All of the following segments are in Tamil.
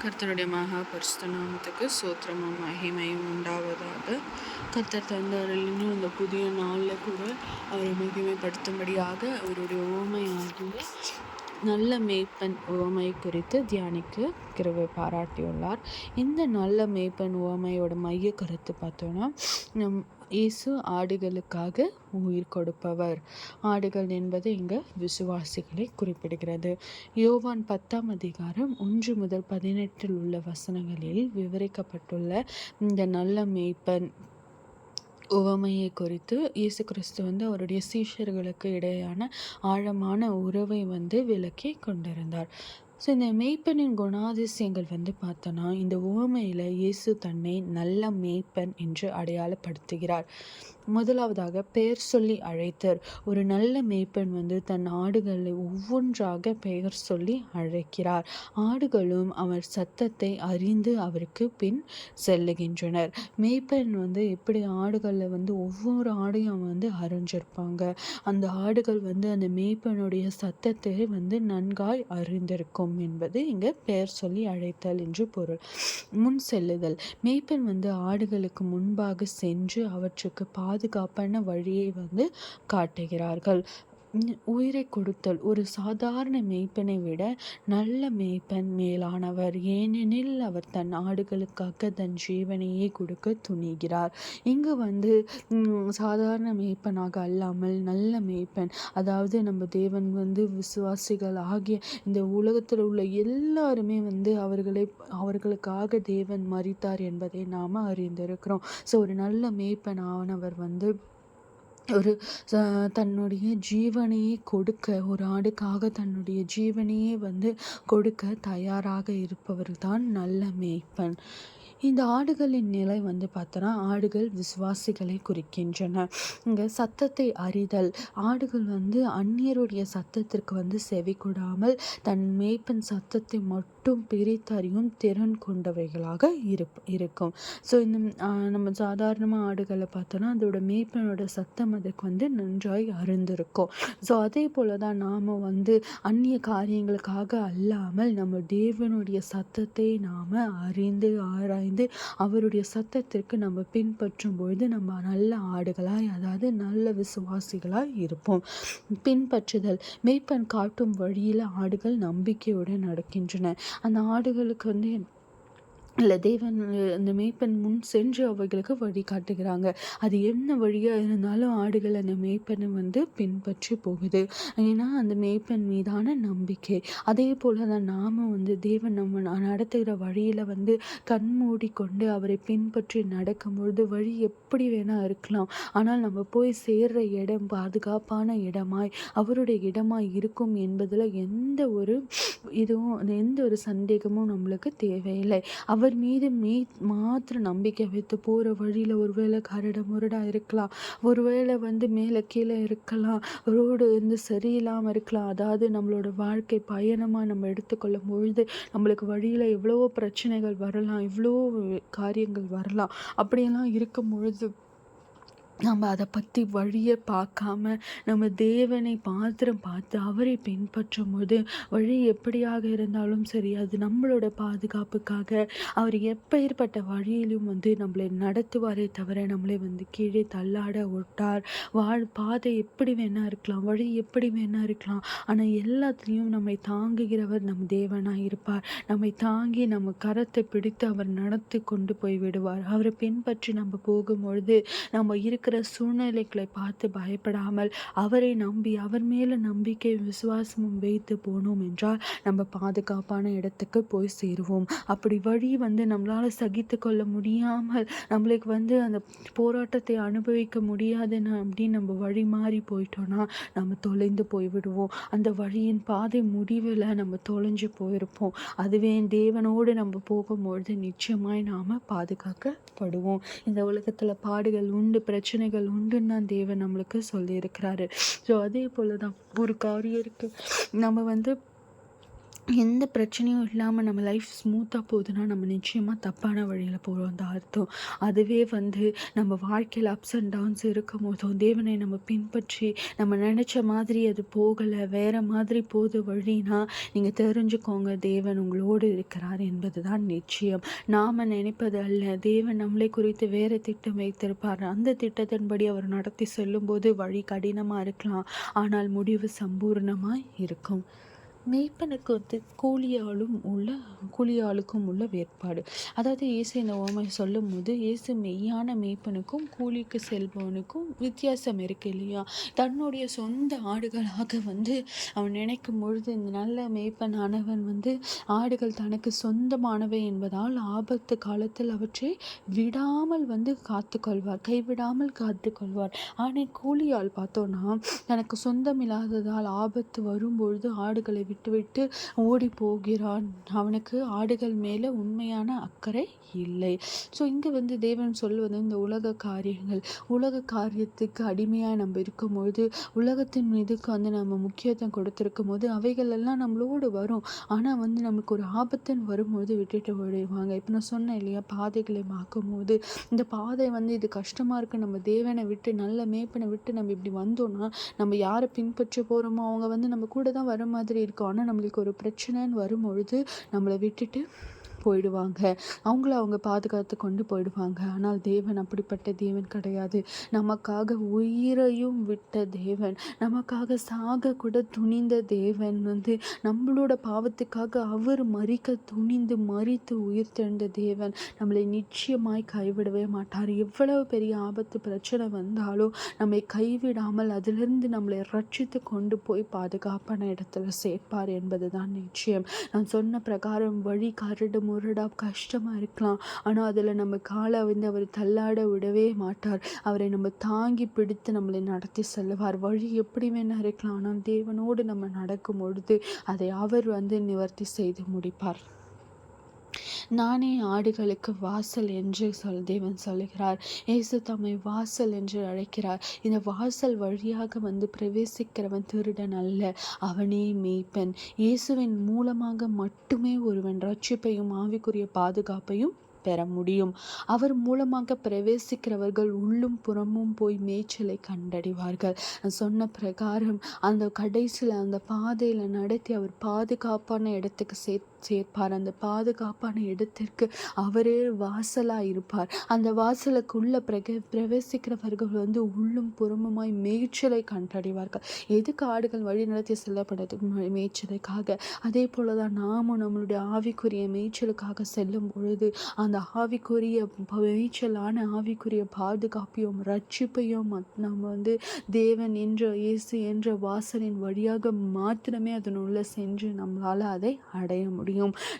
கர்த்தருடைய மகா பரிசுத்த நாமத்துக்கு சோத்திரமும் மகிமையும் உண்டாவதாக. கர்த்தர் தந்தாரிலும் இந்த புதிய நாளில் கூட அவரை மகிமைப்படுத்தும்படியாக அவருடைய உவமையாகிய நல்ல மேய்ப்பன் உவமை குறித்து தியானிக்க கிருபை பாராட்டியுள்ளார். இந்த நல்ல மேய்ப்பன் உவமையோட மைய கருத்து பார்த்தோன்னா, இயேசு ஆடுகளுக்காக உயிர் கொடுப்பவர். ஆடுகள் என்பது இங்க விசுவாசிகளை குறிப்பிடுகிறது. யோவான் 10ஆம் அதிகாரம் 1 முதல் 18 உள்ள வசனங்களில் விவரிக்கப்பட்டுள்ள இந்த நல்ல மேய்ப்பன் உவமையை குறித்து இயேசு கிறிஸ்து அவருடைய சீஷர்களுக்கு இடையான ஆழமான உறவை விளக்கி கொண்டிருந்தார். ஸோ இந்த மேய்ப்பனின் குணாதிசயங்கள் பார்த்தோன்னா, இந்த உவமையில் இயேசு தன்னை நல்ல மேய்ப்பன் என்று அடையாளப்படுத்துகிறார். முதலாவதாக பெயர் சொல்லி அழைத்தர். ஒரு நல்ல மேய்ப்பன் தன் ஆடுகளை ஒவ்வொன்றாக பெயர் சொல்லி அழைக்கிறார். ஆடுகளும் அவர் சத்தத்தை அறிந்து அவருக்கு பின் செல்லுகின்றனர். மேய்ப்பன் எப்படி ஆடுகளை ஒவ்வொரு ஆடையும் அறிஞ்சிருப்பாங்க. அந்த ஆடுகள் அந்த மேய்ப்பனுடைய சத்தத்தை நன்காய் அறிந்திருக்கும் என்பது இங்க பெயர் சொல்லி அழைத்தல் என்று பொருள். முன் செல்லுதல். மேய்ப்பன் ஆடுகளுக்கு முன்பாக சென்று அவற்றுக்கு பாதுகாப்பான வழியை காட்டுகிறார்கள். உயிரை கொடுத்தல். ஒரு சாதாரண மேய்ப்பனை விட நல்ல மேய்ப்பன் மேலானவர். ஏனெனில் அவர் தன் ஆடுகளுக்காக தன் ஜீவனையே கொடுக்க துணிகிறார். இங்கு சாதாரண மேய்ப்பனாக அல்லாமல் நல்ல மேய்ப்பன், அதாவது நம்ம தேவன் விசுவாசிகள் ஆகிய இந்த உலகத்தில் உள்ள எல்லாருமே அவர்களுக்காக தேவன் மரித்தார் என்பதை நாம் அறிந்திருக்கிறோம். ஸோ ஒரு நல்ல மேய்ப்பன் ஆனவர் ஒரு தன்னுடைய ஜீவனையே கொடுக்க, ஒரு ஆடுக்காக தன்னுடைய ஜீவனையே கொடுக்க தயாராக இருப்பவர் தான் நல்ல மேய்ப்பன். இந்த ஆடுகளின் நிலை பார்த்தோன்னா, ஆடுகள் விசுவாசிகளை குறிக்கின்றன. இங்கே சத்தத்தை அறிதல். ஆடுகள் அந்நியருடைய சத்தத்திற்கு செவி கொடாமல் தன் மேய்ப்பன் சத்தத்தை மட்டும் பிரித்தறியும் திறன் கொண்டவைகளாக இருக்கும். ஸோ இந்த நம்ம சாதாரணமாக ஆடுகளை பார்த்தோன்னா, அதோட மேய்ப்பனோட சத்தம் அதுக்கு நன்றாய் அறிந்திருக்கும். ஸோ அதே போல தான் நாம் அந்நிய காரியங்களுக்காக அல்லாமல் நம்ம தேவனுடைய சத்தத்தை நாம் அறிந்து ஆராய்ந்து அவருடைய சத்தத்திற்கு நம்ம பின்பற்றும் பொழுது நம்ம நல்ல ஆடுகளாய், அதாவது நல்ல விசுவாசிகளாய் இருப்போம். பின்பற்றுதல். மேய்ப்பன் காட்டும் வழியில் ஆடுகள் நம்பிக்கையுடன் நடக்கின்றன. அந்த ஆடுகளுக்கு இல்லை, தேவன் அந்த மேய்ப்பன் முன் சென்று அவைகளுக்கு வழி காட்டுகிறாங்க. அது என்ன வழியாக இருந்தாலும் ஆடுகள் அந்த மேய்ப்பனை பின்பற்றி போகுது. ஏன்னா அந்த மேய்ப்பன் மீதான நம்பிக்கை. அதே போல் தான் நாம் தேவன் நம்ம நடத்துகிற வழியில் கண்மூடி கொண்டு அவரை பின்பற்றி நடக்கும்பொழுது வழி எப்படி வேணால் இருக்கலாம், ஆனால் நம்ம போய் சேர்ற இடம் பாதுகாப்பான இடமாய் அவருடைய இடமாய் இருக்கும் என்பதில் எந்த ஒரு சந்தேகமும் நம்மளுக்கு தேவையில்லை. அவர் மீது மாத்திரம் நம்பிக்கை வைத்து போகிற வழியில் ஒருவேளை கரடு முரடாக இருக்கலாம், ஒருவேளை மேலே கீழே இருக்கலாம், ரோடு சரியில்லாமல் இருக்கலாம். அதாவது நம்மளோட வாழ்க்கை பயணமாக நம்ம எடுத்துக்கொள்ளும் பொழுது நம்மளுக்கு வழியில் எவ்வளவோ பிரச்சனைகள் வரலாம், இவ்வளோ காரியங்கள் வரலாம். அப்படியெல்லாம் இருக்கும் பொழுது நம்ம அதை பற்றி வழியை பார்க்காம நம்ம தேவனை பார்த்து அவரை பின்பற்றும் போது வழி எப்படியாக இருந்தாலும் சரி, அது நம்மளோட பாதுகாப்புக்காக அவர் எப்பேற்பட்ட வழியிலும் நம்மளை நடத்துவாரே தவிர நம்மளை கீழே தள்ளாட ஒட்டார். பாதை எப்படி வேணா இருக்கலாம், வழி எப்படி வேணா இருக்கலாம், ஆனால் எல்லாத்துலேயும் நம்மை தாங்குகிறவர் நம் தேவனாக இருப்பார். நம்மை தாங்கி நம்ம கரத்தை பிடித்து அவர் நடத்தி கொண்டு போய் விடுவார். அவரை பின்பற்றி நம்ம போகும்பொழுது நம்ம இருக்கிற சூழ்நிலைகளை பார்த்து பயப்படாமல் அவரை நம்பி அவர் மேல நம்பிக்கை விசுவாசமும் வைத்து போனோம் என்றால் நம்ம பாதுகாப்பான இடத்துக்கு போய் சேருவோம். அப்படி வழி நம்மளால சகித்து கொள்ள முடியாமல் நம்மளுக்கு அந்த போராட்டத்தை அனுபவிக்க முடியாதுன்னு அப்படின்னு நம்ம வழி மாறி போயிட்டோம்னா நம்ம தொலைந்து போய்விடுவோம். அந்த வழியின் பாதை முடிவில் நம்ம தொலைஞ்சு போயிருப்போம். அதுவே தேவனோடு நம்ம போகும்பொழுது நிச்சயமாய் நாம் பாதுகாக்கப்படுவோம். இந்த உலகத்தில் பாடுகள் உண்டு, பிரச்சனைகள் உண்டுன்னு தான் தேவன் நம்மளுக்கு சொல்லியிருக்கிறாரு. ஸோ அதே போல தான் ஒரு காரியம் இருக்குது. நம்ம எந்த பிரச்சனையும் இல்லாமல் நம்ம லைஃப் ஸ்மூத்தாக போகுதுன்னா நம்ம நிச்சயமாக தப்பான வழியில் போகிறோம் தான் அர்த்தம். அதுவே நம்ம வாழ்க்கையில் அப்ஸ் அண்ட் டவுன்ஸ் இருக்கும் போதும் தேவனை நம்ம பின்பற்றி நம்ம நினச்ச மாதிரி அது போகலை, வேறு மாதிரி போகுது வழினா நீங்கள் தெரிஞ்சுக்கோங்க, தேவன் உங்களோடு இருக்கிறார் என்பது தான் நிச்சயம். நாம் நினைப்பது அல்ல, தேவன் நம்மளை குறித்து வேறு திட்டம் வைத்திருப்பார். அந்த திட்டத்தின்படி அவர் நடத்தி செல்லும்போது வழி கடினமாக இருக்கலாம், ஆனால் முடிவு சம்பூர்ணமாக இருக்கும். மேய்ப்பனுக்கு கூலியாளுக்கும் உள்ள வேறுபாடு. அதாவது இயேசு இந்த உவமை சொல்லும் போது இயேசு மெய்யான மேய்ப்பனுக்கும் கூலிக்கு செல்பவனுக்கும் வித்தியாசம் இருக்கு இல்லையா? தன்னுடைய சொந்த ஆடுகளாக அவன் நினைக்கும் பொழுது இந்த நல்ல மேய்ப்பனானவன் ஆடுகள் தனக்கு சொந்தமானவை என்பதால் ஆபத்து காலத்தில் அவற்றை விடாமல் காத்துக்கொள்வார், கைவிடாமல் காத்துக்கொள்வார். ஆனால் கூலியால் பார்த்தோன்னா தனக்கு சொந்தம் இல்லாததால் ஆபத்து வரும்பொழுது ஆடுகளை விட்டுவிட்டு ஓடி போகிறான். அவனுக்கு ஆடுகள் மேலே உண்மையான அக்கறை இல்லை. ஸோ இங்கே தேவன் சொல்வது இந்த உலக காரியத்துக்கு அடிமையாக நம்ம இருக்கும்பொழுது, உலகத்தின் மீதுக்கு நம்ம முக்கியத்துவம் கொடுத்துருக்கும் போது அவைகள் எல்லாம் நம்மளோடு வரும். ஆனால் நமக்கு ஒரு ஆபத்துன்னு வரும்போது விட்டுட்டு ஓடிடுவாங்க. இப்போ நான் சொன்னேன் இல்லையா, பாதைகளை பார்க்கும் போது இந்த பாதை இது கஷ்டமாக இருக்குது, நம்ம தேவனை விட்டு நல்ல மேய்ப்பனை விட்டு நம்ம இப்படி வந்தோம்னா நம்ம யாரை பின்பற்ற போகிறோமோ அவங்க நம்ம கூட தான் வர மாதிரி இருக்கும். ஆனால் நம்மளுக்கு ஒரு பிரச்சனைன்னு வரும்பொழுது நம்மளை விட்டுட்டு போயிடுவாங்க, அவங்க பாதுகாத்து கொண்டு போயிடுவாங்க. ஆனால் தேவன் அப்படிப்பட்ட தேவன் கிடையாது. நமக்காக உயிரையும் விட்ட தேவன், நமக்காக சாக கூட துணிந்த தேவன், நம்மளோட பாவத்துக்காக அவர் மறிக்க துணிந்து மறித்து உயிர் தெழுந்த தேவன் நம்மளை நிச்சயமாய் கைவிடவே மாட்டார். எவ்வளவு பெரிய ஆபத்து பிரச்சனை வந்தாலும் நம்மை கைவிடாமல் அதிலிருந்து நம்மளை ரட்சித்து கொண்டு போய் பாதுகாப்பான இடத்துல சேர்ப்பார் என்பது தான் நிச்சயம். நான் சொன்ன பிரகாரம் வழி கரடு முரடா கஷ்டமாக இருக்கலாம், ஆனால் அதில் நம்ம காலை அவர் தள்ளாட விடவே மாட்டார். அவரை நம்ம தாங்கி பிடித்து நம்மளை நடத்தி செல்லுவார். வழி எப்படி வேணா இருக்கலாம், ஆனால் தேவனோடு நம்ம நடக்கும் பொழுது அதை அவர் நிவர்த்தி செய்து முடிப்பார். நானே ஆடுகளுக்கு வாசல் என்று தேவன் சொல்லுகிறார். இயேசு தம்மை வாசல் என்று அழைக்கிறார். இந்த வாசல் வழியாக பிரவேசிக்கிறவன் திருடன் அல்ல, அவனே மேய்ப்பன். இயேசுவின் மூலமாக மட்டுமே ஒருவன் ரட்சிப்பையும் ஆவிக்குரிய பாதுகாப்பையும் பெற முடியும். அவர் மூலமாக பிரவேசிக்கிறவர்கள் உள்ளும் புறமும் போய் மேய்ச்சலை கண்டடைவார்கள். சொன்ன பிரகாரம் அந்த கடைசியில் அந்த பாதையில் நடத்தி அவர் பாதுகாப்பான இடத்துக்கு சேர்ப்பார். அந்த பாதுகாப்பான இடத்திற்கு அவரே வாசலாக இருப்பார். அந்த வாசலுக்குள்ள பிரவேசிக்கிறவர்கள் உள்ளும் புறமுமாய் மேய்ச்சலை கண்டடைவார்கள். எதுக்கு ஆடுகள் வழி நடத்தி செல்லப்படுறது? மேய்ச்சலுக்காக. அதே போலதான் நாமும் நம்மளுடைய ஆவிக்குரிய மேய்ச்சலுக்காக செல்லும் பொழுது அந்த ஆவிக்குரிய மேய்ச்சலான ஆவிக்குரிய பாதுகாப்பையும் ரட்சிப்பையும் நம்ம தேவன் என்ற இயேசு என்ற வாசலின் வழியாக மாத்திரமே அதனுள்ள சென்று நம்மளால் அதை அடைய முடியும்.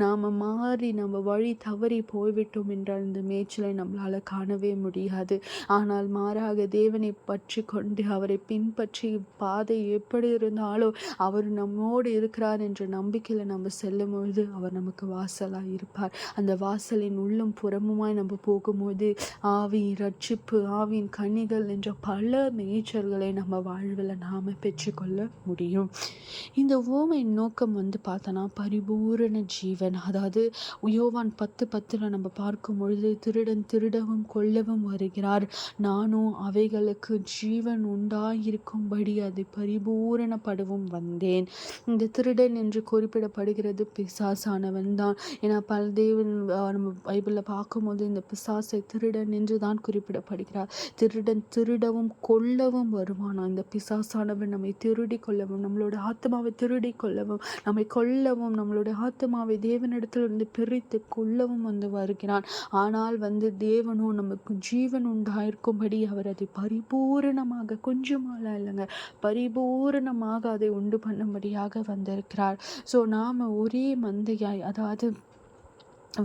நாம் மாறி நம்ம வழி தவறி போய்விட்டோம் என்றால் இந்த மேய்ச்சலை நம்மளால் காணவே முடியாது. ஆனால் மாறாக தேவனை பற்றி கொண்டு அவரை பின்பற்றி பாதை எப்படி இருந்தாலும் அவர் நம்மோடு இருக்கிறார் என்ற நம்பிக்கையில் நம்ம செல்லும் பொழுது அவர் நமக்கு வாசலாக இருப்பார். அந்த வாசலின் உள்ளும் புறமுமாய் நம்ம போகும்போது ஆவி ரட்சிப்பு, ஆவியின் கனிகள் என்ற பல மேய்ச்சல்களை நம்ம வாழ்வில் நாம் பெற்றுக்கொள்ள முடியும். இந்த உவமையின் நோக்கம் பார்த்தோன்னா பரிபூரண ஜீவன். அதாவது யோவான் 10:10 நம்ம பார்க்கும் பொழுது திருடன் திருடவும் கொல்லவும் வருகிறார், நானும் அவைகளுக்கு ஜீவன் உண்டாயிருக்கும்படி அதை பரிபூரணப்படவும் வந்தேன். இந்த திருடன் என்று குறிப்பிடப்படுகிறது பிசாசானவன் தான். ஏன்னா தேவன் நம்ம பைபிளில் பார்க்கும்போது இந்த பிசாசை திருடன் என்று தான் குறிப்பிடப்படுகிறார். திருடன் திருடவும் கொல்லவும் வருவானா. இந்த பிசாசானவன் நம்மை திருடி கொள்ளவும், நம்மளோட ஆத்மாவை திருடி கொள்ளவும், நம்மை கொல்லவும், நம்மளுடைய ஆத்மாவை தேவனிடத்திலிருந்து பிரித்து கொள்ளவும் வருகிறான். ஆனால் தேவனோ நமக்கு ஜீவன் உண்டாயிருக்கும்படி அவர் அதை பரிபூரணமாக, கொஞ்சமால இல்லைங்க, பரிபூரணமாக அதை உண்டு பண்ணும்படியாக வந்திருக்கிறார். ஸோ நாம் ஒரே மந்தையாய், அதாவது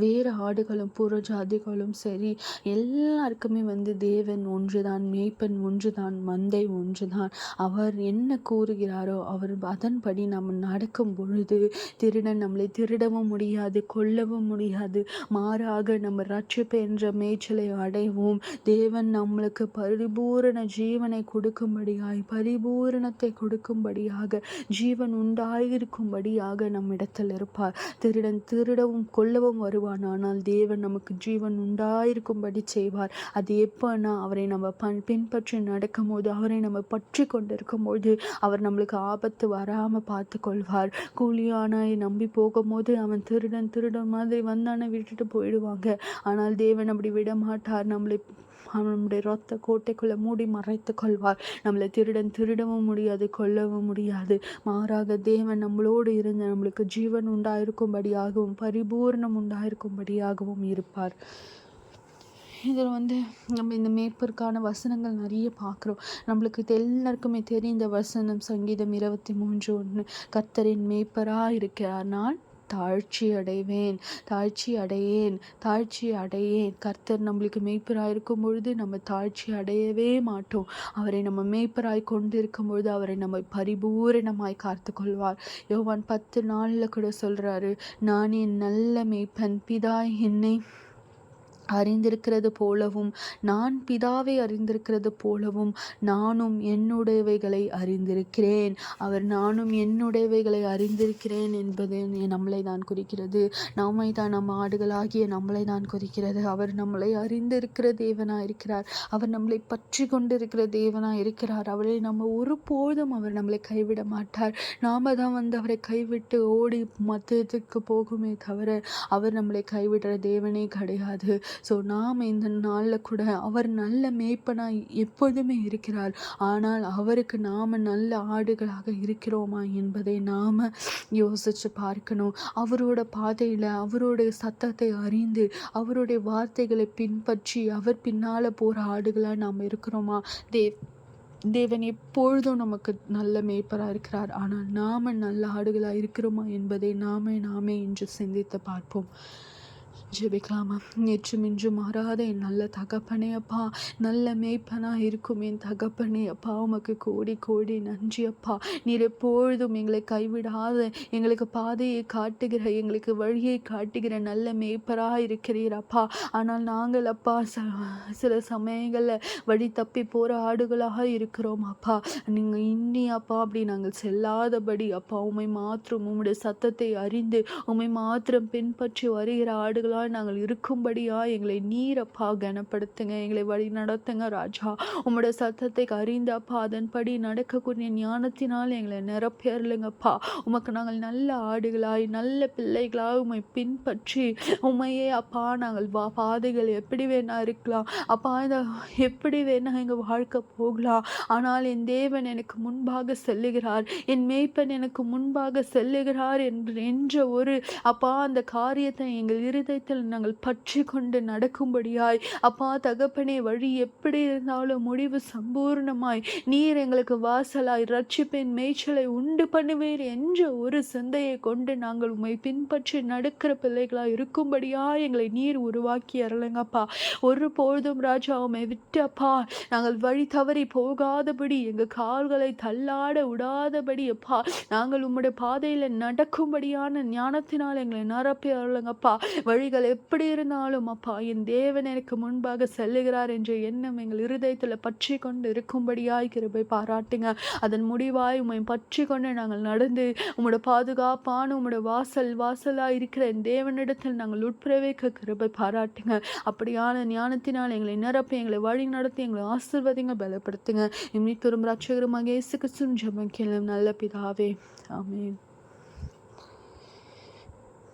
வேறு ஆடுகளும் புற ஜாதிகளும் சரி, எல்லாருக்குமே தேவன் ஒன்றுதான், மேய்ப்பன் ஒன்றுதான், மந்தை ஒன்றுதான். அவர் என்ன கூறுகிறாரோ அவர் அதன்படி நம்ம நடக்கும் பொழுது திருடன் நம்மளை திருடவும் முடியாது, கொல்லவும் முடியாது. மாறாக நம்ம ரட்சிப்பு என்ற மேய்ச்சலை அடைவோம். தேவன் நம்மளுக்கு பரிபூரண ஜீவனை கொடுக்கும்படியாய், பரிபூரணத்தை கொடுக்கும்படியாக, ஜீவன் உண்டாயிருக்கும்படியாக நம்மிடத்தில் இருப்பார். திருடன் திருடவும் கொல்லவும் வருவான், ஆனால் தேவன் நமக்கு ஜீவன் உண்டாயிருக்கும்படி செய்வார். அது எப்போனா அவரை நம்ம பின்பற்றி நடக்கும் போது, அவரை நம்ம பற்றி கொண்டிருக்கும் போது அவர் நம்மளுக்கு ஆபத்து வராமல் பார்த்து கொள்வார். கூலியானாய் நம்பி போகும்போது அவன் திருடன் திருடன் மாதிரி வந்தானே விட்டுட்டு போயிடுவாங்க. ஆனால் தேவன் அப்படி விட மாட்டார். நம்முடைய ரத்த கோட்டைக்குள்ள மூடி மறைத்து கொள்வார். நம்மளை திருடன் திருடவும் முடியாது, கொல்லவும் முடியாது. மாறாக தேவன் நம்மளோடு இருந்து நம்மளுக்கு ஜீவன் உண்டாயிருக்கும்படியாகவும் பரிபூர்ணம் உண்டாயிருக்கும்படியாகவும் இருப்பார். இதில் நம்ம இந்த மேய்ப்பருக்கான வசனங்கள் நிறைய பார்க்குறோம். நம்மளுக்கு எல்லாருக்குமே தெரிந்த வசனம் சங்கீதம் 23:1, கர்த்தரின் மேய்ப்பராக இருக்கிறார், நான் தாழ்ச்சி அடைவேன், தாழ்ச்சி அடையேன், தாழ்ச்சி அடையேன். கர்த்தர் நம்மளுக்கு மேய்ப்பராக இருக்கும் பொழுது நம்ம தாழ்ச்சி அடையவே மாட்டோம். அவரை நம்ம மேய்ப்பராய் கொண்டு இருக்கும் பொழுது அவரை நம்ம பரிபூரணமாய் காத்து கொள்வார். யோவான் 10:4 கூட சொல்றாரு, நான் என் நல்ல மேய்ப்பன், பிதா என்னை அறிந்திருக்கிறது போலவும் நான் பிதாவை அறிந்திருக்கிறது போலவும் நானும் என்னுடையவைகளை அறிந்திருக்கிறேன். அவர் நானும் என்னுடையவைகளை அறிந்திருக்கிறேன் என்பது நம்மளை தான் குறிக்கிறது. நம்மை தான் நம்ம ஆடுகளாகிய நம்மளை தான் குறிக்கிறது. அவர் நம்மளை அறிந்திருக்கிற தேவனாக இருக்கிறார். அவர் நம்மளை பற்றி கொண்டிருக்கிற தேவனாக இருக்கிறார். அவரை நம்ம ஒருபோதும் அவர் நம்மளை கைவிட மாட்டார். நாம தான் அவரை கைவிட்டு ஓடி மத்தியத்துக்கு போகுமே தவிர அவர் நம்மளை கைவிடுற தேவனே கிடையாது. ஸோ நாம் இந்த நாளில் கூட அவர் நல்ல மேய்ப்பனாய் எப்பொழுதுமே இருக்கிறார். ஆனால் அவருக்கு நாம் நல்ல ஆடுகளாக இருக்கிறோமா என்பதை நாம் யோசித்து பார்க்கணும். அவரோட பாதையில் அவருடைய சத்தத்தை அறிந்து அவருடைய வார்த்தைகளை பின்பற்றி அவர் பின்னால் போகிற ஆடுகளாக நாம் இருக்கிறோமா? தேவன் எப்பொழுதும் நமக்கு நல்ல மேய்ப்பராக இருக்கிறார். ஆனால் நாம் நல்ல ஆடுகளாக இருக்கிறோமா என்பதை நாமே இன்று சிந்தித்து பார்ப்போம். ஜெபிக்கலாமா? நேற்றும் இன்றும் மாறாத என் நல்ல தகப்பனே அப்பா, நல்ல மேய்ப்பனாக இருக்கும் என் தகப்பனே அப்பா, உமக்கு கோடி கோடி நன்றி அப்பா. நீர் எப்பொழுதும் எங்களை கைவிடாத, எங்களுக்கு பாதையை காட்டுகிற, எங்களுக்கு வழியை காட்டுகிற நல்ல மேய்ப்பராக இருக்கிறீர் அப்பா. ஆனால் நாங்கள் அப்பா சில சமயங்களில் வழி தப்பி போகிற ஆடுகளாக இருக்கிறோம் அப்பா. நீங்கள் இன்னி அப்பா அப்படி நாங்கள் செல்லாதபடி அப்பா உம்மை மாத்திரம் உம்முடைய சத்தத்தை அறிந்து உம்மை மாத்திரம் பின்பற்றி வருகிற ஆடுகளாக நாங்கள் இருக்கும்படியா எங்களை நீரப்பா கனப்படுத்துங்க, எங்களை வழி நடத்துங்க ராஜா. உம்முடைய சத்தத்தை அறிந்தப்பா அதன்படி நடக்கக்கூடிய ஞானத்தினால் எங்களை நிரப்பியர்லுங்கப்பா. உமக்கு நாங்கள் நல்ல ஆடுகளாய் நல்ல பிள்ளைகளாய் உம்மை பின்பற்றி உம்மையே அப்பா நாங்கள் பாதைகள் எப்படி வேணா இருக்கலாம் அப்பா, இந்த எப்படி வேணா எங்கள் வாழ்க்கை போகலாம். ஆனால் என் தேவன் எனக்கு முன்பாக செல்லுகிறார், என் மேய்ப்பன் எனக்கு முன்பாக செல்லுகிறார் என்ற ஒரு அப்பா அந்த காரியத்தை எங்கள் இருதயத்தில் நாங்கள் பற்றி கொண்டு நடக்கும்படியாய் அப்பா தகப்பனே, வழி எப்படி இருந்தாலும் முடிவு சம்பூர்ணமாய் நீர் எங்களுக்கு வாசலாய் ரட்சிப்பின் மேய்ச்சலை உண்டு பண்ணுவீர் என்ற ஒரு சிந்தையை கொண்டு நாங்கள் உம்மை பின்பற்றி நடக்கிற பிள்ளைகளாய் இருக்கும்படியாய் எங்களை நீர் உருவாக்கி அருளுங்கப்பா. ஒரு பொழுதும் ராஜா உம்மை விட்டப்பா நாங்கள் வழி தவறி போகாதபடி, எங்கள் கால்களை தள்ளாட விடாதபடி அப்பா நாங்கள் உம்முடைய பாதையில் நடக்கும்படியான ஞானத்தினால் எங்களை நிரப்பி அருளுங்கப்பா. வழிகள் எப்படி இருந்தாலும் அப்பா என் தேவன் எனக்கு முன்பாக செல்லுகிறார் என்ற எண்ணம் எங்கள் இருதயத்தில் பற்றி கொண்டு இருக்கும்படியாய் கிருபை பாராட்டுங்க. அதன் முடிவாய் உம்மை பற்றி கொண்டு நாங்கள் நடந்து உம்முடைய பாதுகாப்பான உம்முடைய வாசலாய் இருக்கிற என் தேவனிடத்தில் நாங்கள் உட்பிரவேக்க கிருபை பாராட்டுங்க. அப்படியான ஞானத்தினால் எங்களை நிரப்பி எங்களை வழி நடத்தி எங்களை ஆசீர்வதிங்க, பலப்படுத்துங்க. இம்மீட்பெரும் இரட்சகருமாக இயேசு கிறிஸ்துவின் ஜெபம் கேளும் நல்ல பிதாவே, ஆமென்.